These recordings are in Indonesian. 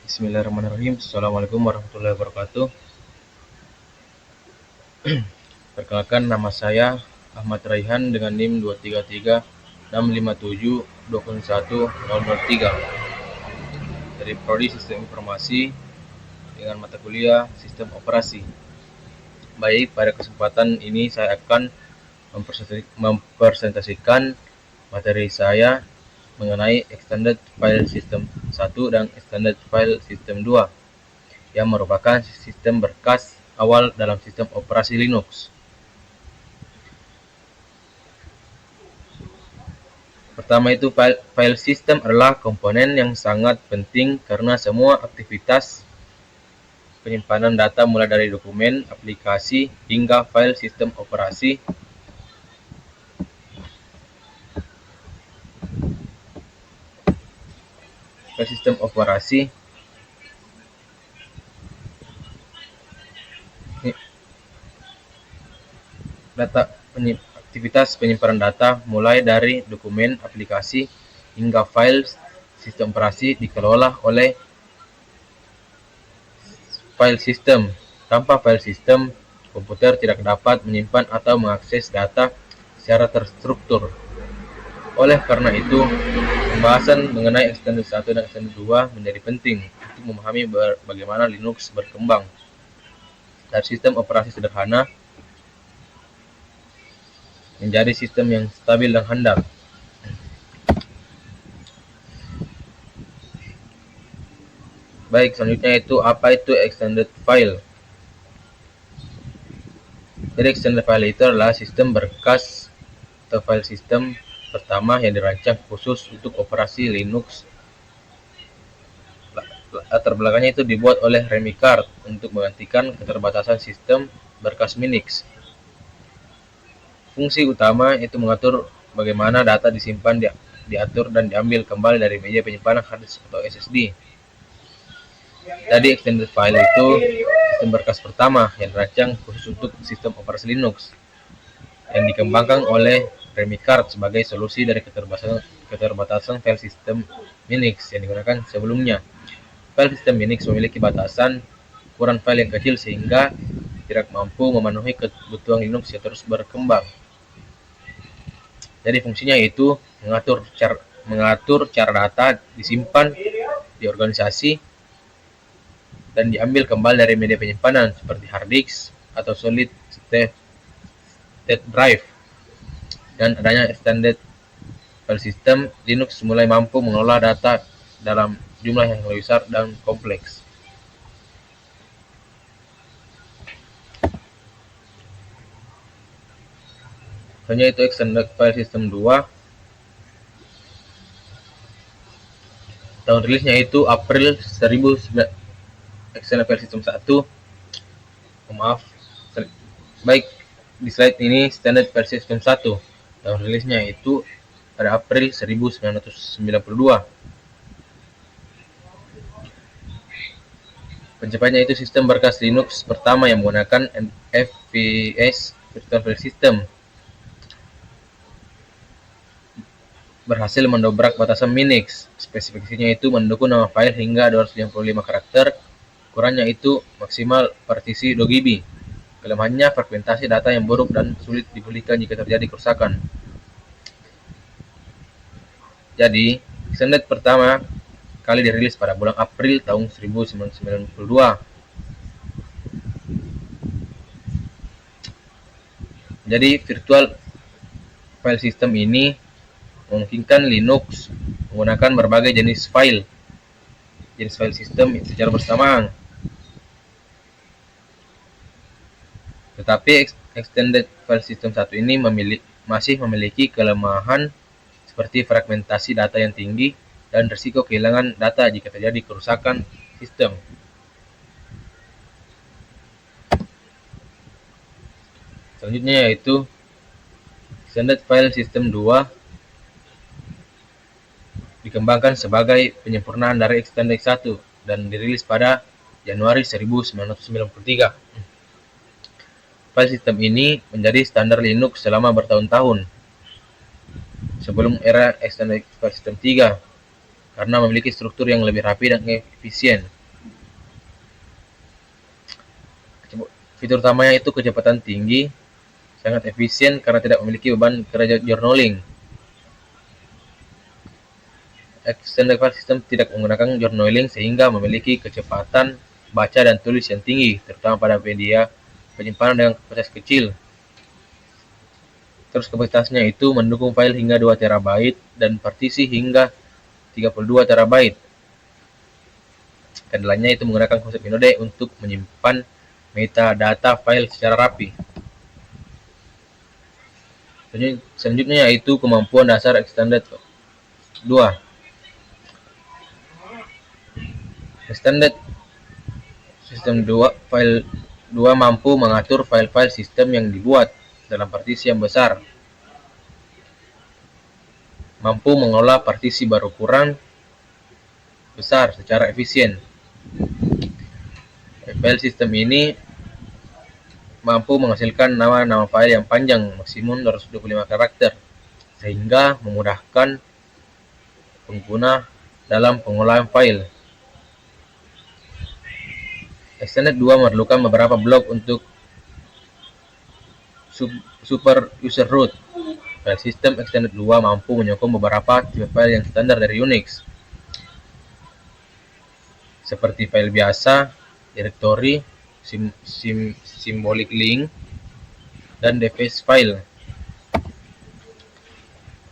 Bismillahirrahmanirrahim. Assalamualaikum warahmatullahi wabarakatuh. Perkenalkan, nama saya Ahmad Raihan dengan NIM 23365720103 dari Prodi Sistem Informasi dengan mata kuliah Sistem Operasi. Baik, pada kesempatan ini saya akan mempresentasikan materi saya mengenai Extended File System 1 dan Extended File System 2 yang merupakan sistem berkas awal dalam sistem operasi Linux. Pertama itu, file system adalah komponen yang sangat penting karena semua aktivitas penyimpanan data mulai dari dokumen, aplikasi, hingga file sistem operasi aktivitas penyimpanan data mulai dari dokumen, aplikasi, hingga file sistem operasi dikelola oleh file system. Tanpa file system, komputer tidak dapat menyimpan atau mengakses data secara terstruktur. Oleh karena itu, pembahasan mengenai Extended 1 dan Extended 2 menjadi penting untuk memahami bagaimana Linux berkembang dari sistem operasi sederhana menjadi sistem yang stabil dan handal. Baik, selanjutnya itu apa itu extended file? Jadi extended file itu adalah sistem berkas atau file system pertama yang dirancang khusus untuk operasi Linux. Latar belakangnya itu dibuat oleh Remy Card untuk menggantikan keterbatasan sistem berkas Minix. Fungsi utama itu mengatur bagaimana data disimpan, diatur, dan diambil kembali dari media penyimpanan hard disk atau SSD. Jadi extended file itu sistem berkas pertama yang dirancang khusus untuk sistem operasi Linux yang dikembangkan oleh Remy Card sebagai solusi dari keterbatasan file system Minix yang digunakan sebelumnya. File system Minix memiliki batasan ukuran file yang kecil sehingga tidak mampu memenuhi kebutuhan Linux yang terus berkembang. Jadi fungsinya yaitu mengatur cara data disimpan di organisasi dan diambil kembali dari media penyimpanan seperti hard disk atau solid state drive. Dan adanya extended file system, Linux mulai mampu mengelola data dalam jumlah yang lebih besar dan kompleks. Hanya itu extended file system 2. Tahun rilisnya itu April 1900. Extended file system 1. Baik, di slide ini standard file system 1. Tahun rilisnya itu pada April 1992. Pencapaiannya itu sistem berkas Linux pertama yang menggunakan FFS Virtual File System. Berhasil mendobrak batasan Minix. Spesifikasinya itu mendukung nama file hingga 255 karakter. Ukurannya itu maksimal partisi 2 GB. Kelemahannya fragmentasi data yang buruk dan sulit dipulihkan jika terjadi kerusakan. Jadi, extended pertama kali dirilis pada bulan April tahun 1992. Jadi, virtual file system ini memungkinkan Linux menggunakan berbagai jenis file system secara bersamaan. Tetapi extended file system 1 ini masih memiliki kelemahan seperti fragmentasi data yang tinggi dan risiko kehilangan data jika terjadi kerusakan sistem. Selanjutnya yaitu extended file system 2 dikembangkan sebagai penyempurnaan dari extended 1 dan dirilis pada Januari 1993. File system ini menjadi standar Linux selama bertahun-tahun sebelum era Extended File System 3 karena memiliki struktur yang lebih rapi dan efisien. Fitur utamanya itu kecepatan tinggi, sangat efisien karena tidak memiliki beban kerja journaling. Extended file system tidak menggunakan journaling sehingga memiliki kecepatan baca dan tulis yang tinggi, terutama pada media penyimpanan dengan kapasitas kecil. Terus kapasitasnya itu mendukung file hingga 2 TB dan partisi hingga 32 TB. Keandalannya itu menggunakan konsep Inode untuk menyimpan metadata file secara rapi. Selanjutnya yaitu kemampuan dasar Extended 2. Extended System 2 file 2 mampu mengatur file-file sistem yang dibuat dalam partisi yang besar, mampu mengolah partisi berukuran besar secara efisien. File sistem ini mampu menghasilkan nama-nama file yang panjang, maksimum 225 karakter, sehingga memudahkan pengguna dalam pengolahan file. Extended 2 memerlukan beberapa blok untuk super user root. File system Extended 2 mampu menyokong beberapa tipe file yang standar dari Unix, seperti file biasa, directory, symbolic link, dan device file.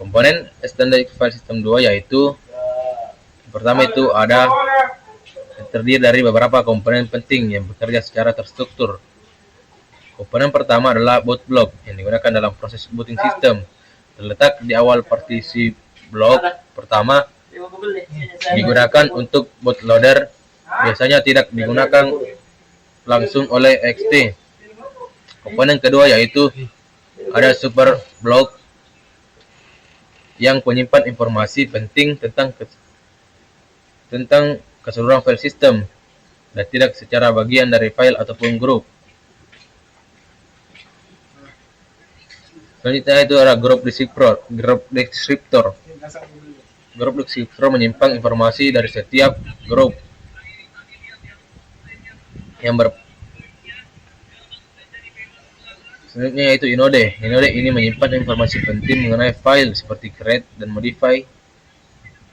Komponen Extended File System 2 yaitu pertama itu terdiri dari beberapa komponen penting yang bekerja secara terstruktur. Komponen pertama adalah boot block yang digunakan dalam proses booting system. Terletak di awal partisi blok pertama, digunakan untuk bootloader, biasanya tidak digunakan langsung oleh XT. Komponen kedua yaitu ada super block yang menyimpan informasi penting tentang keseluruhan file system dan tidak secara bagian dari file ataupun grup. Selanjutnya itu adalah group descriptor. Group descriptor menyimpan informasi dari setiap grup yang Selanjutnya yaitu Inode. Inode ini menyimpan informasi penting mengenai file seperti create dan modify,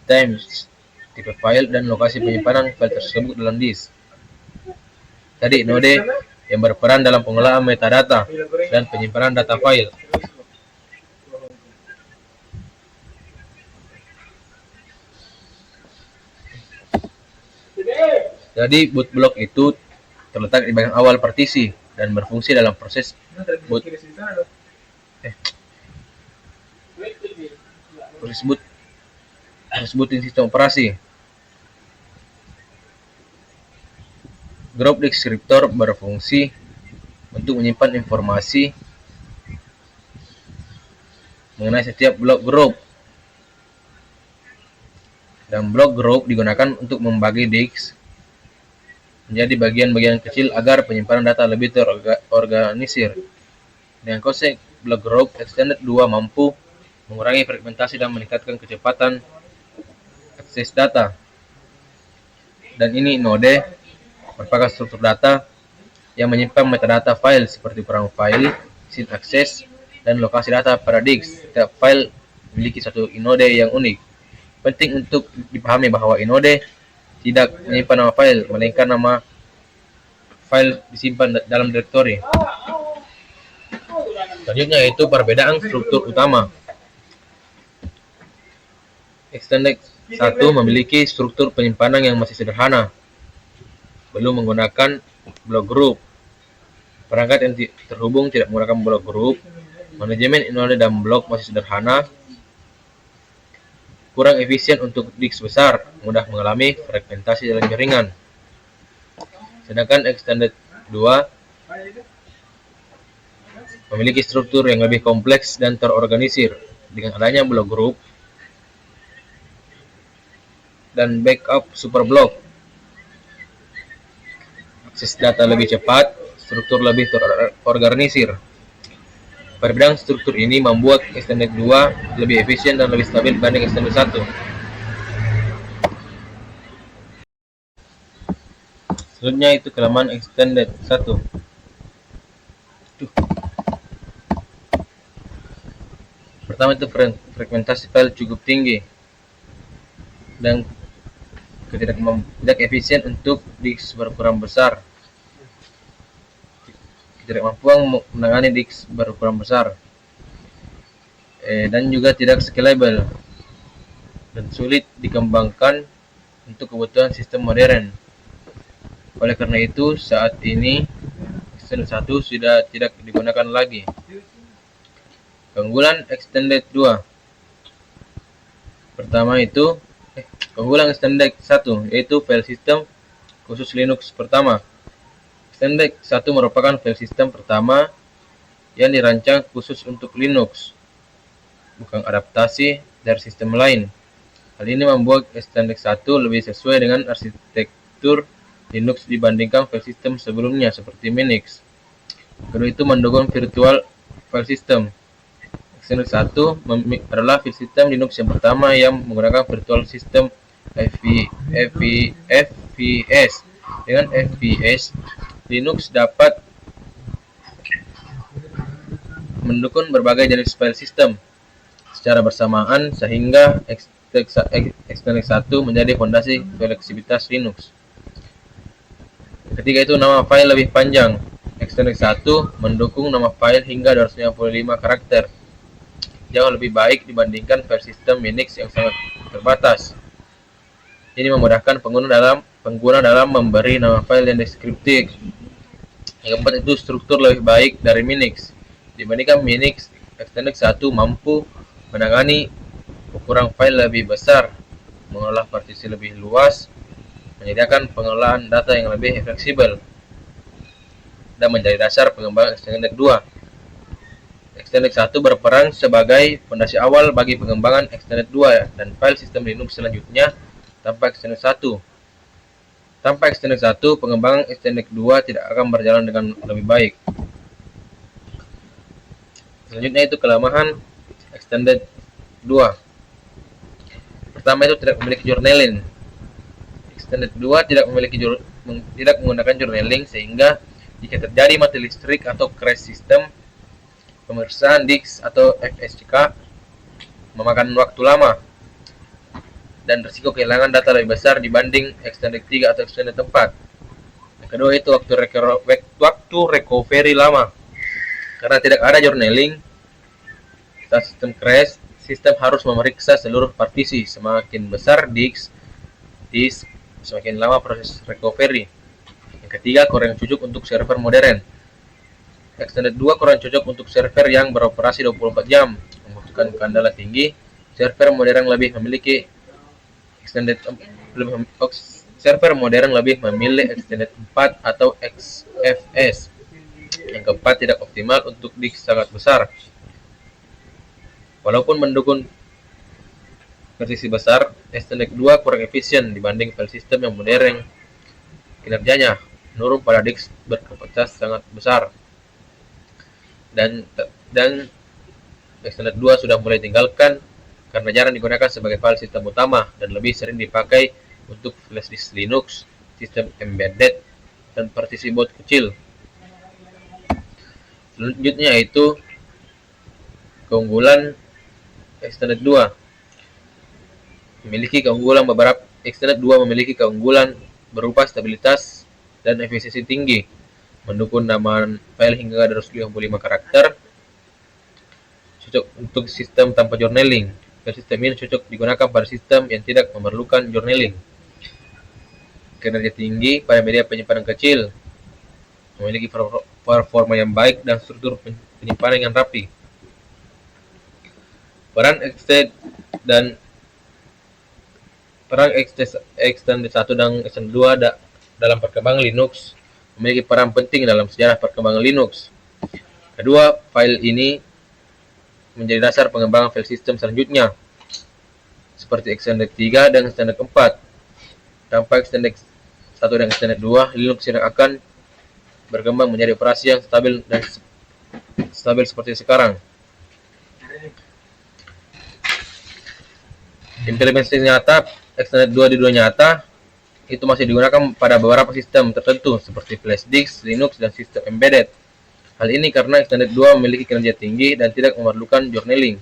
times, tipe file, dan lokasi penyimpanan file tersebut dalam disk. Tadi Inode yang berperan dalam pengolahan metadata dan penyimpanan data file. Jadi boot block itu terletak di bagian awal partisi dan berfungsi dalam proses booting sistem operasi. Group descriptor berfungsi untuk menyimpan informasi mengenai setiap blok grup. Dan blok grup digunakan untuk membagi disk menjadi bagian-bagian kecil agar penyimpanan data lebih terorganisir. Dengan konsep blok group, Extended 2 mampu mengurangi fragmentasi dan meningkatkan kecepatan akses data. Dan ini Inode merupakan struktur data yang menyimpan metadata file seperti ukuran file, izin akses, dan lokasi data pada disk. Setiap file memiliki satu Inode yang unik. Penting untuk dipahami bahwa Inode tidak menyimpan nama file, melainkan nama file disimpan dalam directory. Selanjutnya yaitu perbedaan struktur utama. Extended 1 memiliki struktur penyimpanan yang masih sederhana, belum menggunakan blok group. Perangkat yang terhubung tidak menggunakan blok group. Manajemen Inode dan blok masih sederhana, kurang efisien untuk disk besar, mudah mengalami fragmentasi dalam jaringan. Sedangkan Extended 2 memiliki struktur yang lebih kompleks dan terorganisir. Dengan adanya blok group dan backup super block, akses data lebih cepat, struktur lebih terorganisir. Perbedaan struktur ini membuat Extended 2 lebih efisien dan lebih stabil dibanding Extended 1. Selanjutnya itu kelemahan Extended 1. Pertama itu fragmentasi file cukup tinggi dan tidak efisien untuk disk berukuran besar. Ketidakmampuan menangani disk berukuran besar. Dan juga tidak scalable dan sulit dikembangkan untuk kebutuhan sistem modern. Oleh karena itu, saat ini Extended 1 sudah tidak digunakan lagi. Keunggulan Extended 2. Pertama itu keunggulan Extended 1 yaitu file system khusus Linux pertama. Extended 1 merupakan file system pertama yang dirancang khusus untuk Linux, bukan adaptasi dari sistem lain. Hal ini membuat Extended 1 lebih sesuai dengan arsitektur Linux dibandingkan file system sebelumnya seperti Minix. Kedua itu mendukung virtual file system. Extended 1 adalah file system Linux yang pertama yang menggunakan virtual system FVS. Dengan FVS, Linux dapat mendukung berbagai jenis file system secara bersamaan sehingga Extended 1 menjadi fondasi fleksibilitas Linux. Ketiga itu nama file lebih panjang. Extended 1 mendukung nama file hingga 255 karakter. Jauh lebih baik dibandingkan file system Minix yang sangat terbatas. Ini memudahkan pengguna dalam memberi nama file yang deskriptif. Yang keempat itu struktur lebih baik dari Minix. Dibandingkan Minix, Extended 1 mampu menangani ukuran file lebih besar, mengolah partisi lebih luas, menyediakan pengelolaan data yang lebih fleksibel, dan menjadi dasar pengembangan Extended 2. Extended 1 berperan sebagai fondasi awal bagi pengembangan Extended 2 dan file sistem Linux selanjutnya tanpa Extended 1. Tanpa Extended 1, pengembangan Extended 2 tidak akan berjalan dengan lebih baik. Selanjutnya itu kelemahan Extended 2. Pertama itu tidak memiliki journaling. Extended 2 tidak menggunakan journaling sehingga jika terjadi mati listrik atau crash sistem, pemeriksaan disk atau FSCK memakan waktu lama dan risiko kehilangan data lebih besar dibanding Extended 3 atau Extended 4. Yang kedua itu waktu recovery lama. Karena tidak ada journaling saat sistem crash, sistem harus memeriksa seluruh partisi. Semakin besar disk, semakin lama proses recovery. Yang ketiga, kurang cocok untuk server modern. Extended 2 kurang cocok untuk server yang beroperasi 24 jam, membutuhkan kendala tinggi. Server modern lebih memilih Extended 4 atau XFS. Yang keempat, tidak optimal untuk disk sangat besar. Walaupun mendukung partisi besar, Extended 2 kurang efisien dibanding file system yang modern. Kinerjanya menurun pada disk berkapasitas sangat besar. Dan Extended 2 sudah mulai tinggalkan karena jarang digunakan sebagai file system utama dan lebih sering dipakai untuk flash disk Linux, sistem embedded, dan partisi boot kecil. Selanjutnya itu keunggulan Extended 2. Extended 2 memiliki keunggulan berupa stabilitas dan efisiensi tinggi, mendukung nama file hingga 255 karakter, cocok untuk sistem tanpa journaling. File sistem ini cocok digunakan pada sistem yang tidak memerlukan journaling. Kinerja tinggi pada media penyimpanan kecil, memiliki performa yang baik dan struktur penyimpanan yang rapi. Peran Extended 1 dan Extended 2 dalam perkembangan Linux memiliki peran penting dalam sejarah perkembangan Linux. Kedua, file ini menjadi dasar pengembangan file system selanjutnya, seperti Extended 3 dan Extended 4. Tanpa Extended 1 dan Extended 2, Linux tidak akan berkembang menjadi operasi yang stabil seperti sekarang. Implementasi nyata Extended 2 di dunia nyata itu masih digunakan pada beberapa sistem tertentu seperti flash disk, Linux, dan sistem embedded. Hal ini karena Extended 2 memiliki kinerja tinggi dan tidak memerlukan journaling.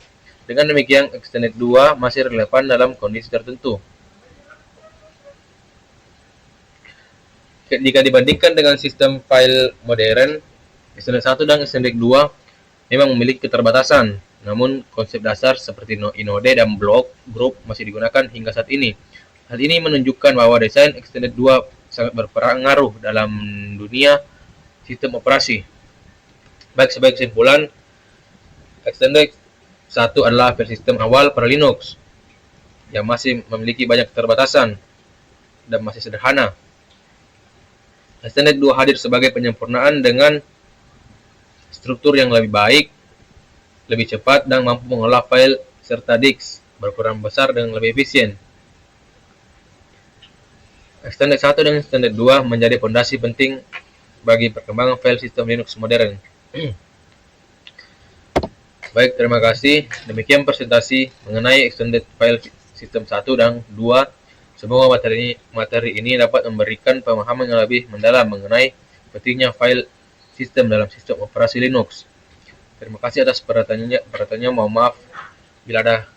Dengan demikian, Extended 2 masih relevan dalam kondisi tertentu. Jika dibandingkan dengan sistem file modern, Extended 1 dan Extended 2 memang memiliki keterbatasan, namun konsep dasar seperti inode dan block group masih digunakan hingga saat ini. Hal ini menunjukkan bahwa desain Extended 2 sangat berpengaruh dalam dunia sistem operasi. Baik, sebagai kesimpulan, Extended 1 adalah file sistem awal pada Linux yang masih memiliki banyak keterbatasan dan masih sederhana. Extended 2 hadir sebagai penyempurnaan dengan struktur yang lebih baik, lebih cepat, dan mampu mengolah file serta disk berukuran besar dan lebih efisien. Extended 1 dan Extended 2 menjadi fondasi penting bagi perkembangan file sistem Linux modern. Baik, terima kasih. Demikian presentasi mengenai Extended File System 1 dan 2. Semoga materi ini dapat memberikan pemahaman yang lebih mendalam mengenai pentingnya file sistem dalam sistem operasi Linux. Terima kasih atas perhatiannya. Mohon maaf bila ada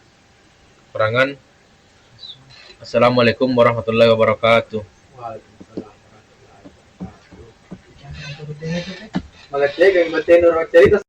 kekurangan. Assalamualaikum warahmatullahi wabarakatuh. Waalaikumsalam warahmatullahi wabarakatuh. Mga